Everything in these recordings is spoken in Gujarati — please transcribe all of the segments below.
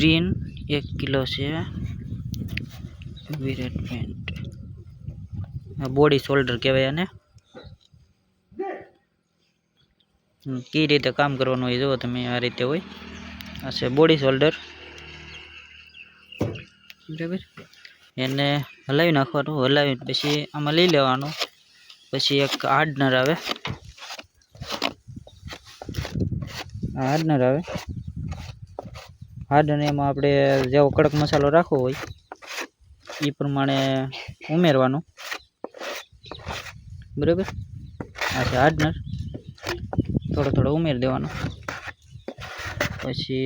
ग्रीन 1 किलो से विराट पेंट बॉडी शोल्डर कहवाय ने की रीते काम करवानुं होय जो तमे आ रीते होय आ छे बॉडी शोल्डर बराबर एने हलावी नाखवानुं हलावी पछी आमां लई लेवानुं पछी एक हार्डनर आवे हार्डनर आवे हार्डनर एमां आपणे जेवो कड़क मसालो राखवो होय ई प्रमाणे उमेरवानुं बराबर आ छे हार्डनर थोड़ो थोड़ो उमेर देवानो पछी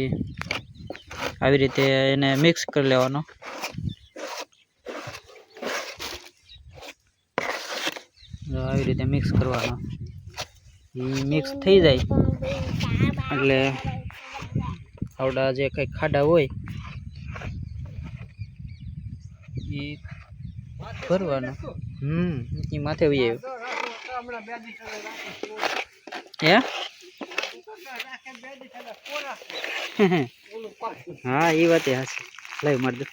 આવી રીતે એને મિક્સ કરી લેવાનો આવી રીતે મિક્સ કરવાનો ઈ મિક્સ થઈ જાય એટલે આવડા જે કઈ ખાડા હોય ઈ ભરવાનો ઈ માથે વઈ આવ્યો હે हाँ ये बात है लाइव मार दो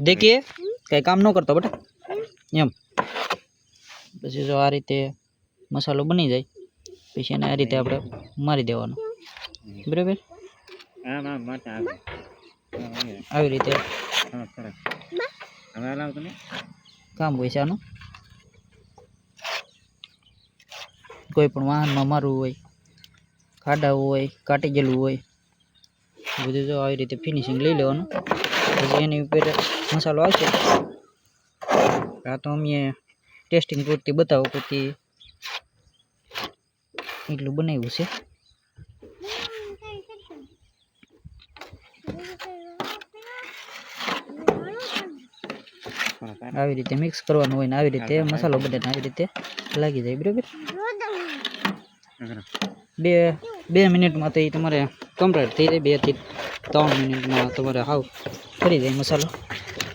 देखिए कई काम न करता बेटा एम पछी जो आ रीते मसालो बनी जाए पछी एने आ रीते आपणे मारी देवानो बराबर આવી રીતે काम होय छे आनुं कोई पण वाहन में मारवुं होय खाडा होय काटी गेलुं होय बधुं जो આવી રીતે फिनिशिंग लई लेवानुं पछी एनी उपर मसालो आवशे आ तो अमे टेस्टिंग पूरती बतावो पूरती એટલું બનાવ્યું છે આવી રીતે મિક્સ કરવાનું હોય ને આવી રીતે મસાલો બધાને આવી રીતે લાગી જાય બરાબર 2 મિનિટમાં તો એ તમારે કમ્પ્લીટ થઈ જાય 2 થી 3 મિનિટમાં તમારે હાવ કરી જાય મસાલો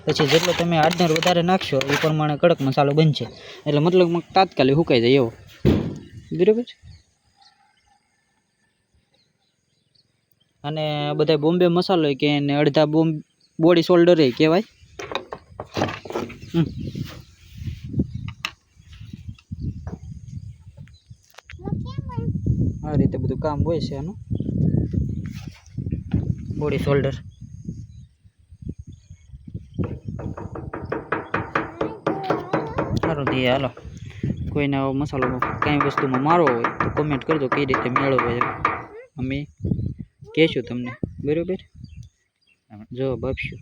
પછી જેટલો તમે હાર્ડનર વધારે નાખશો એ પ્રમાણે કડક મસાલો બનશે એટલે મતલબ તાત્કાલિક સુકાઈ જાય એવો બરાબર અને બધા બોમ્બે મસાલો કે એને અડધા બોડી શોલ્ડર કહેવાય આ રીતે બધું કામ હોય છે આનું બોડી શોલ્ડર સારું દે હાલો કોઈને આવો મસાલો કઈ વસ્તુમાં મારવો હોય તો કમેન્ટ કરજો કઈ રીતે મેળવવો હોય અમે કહેશું તમને બરાબર જવાબ આપશું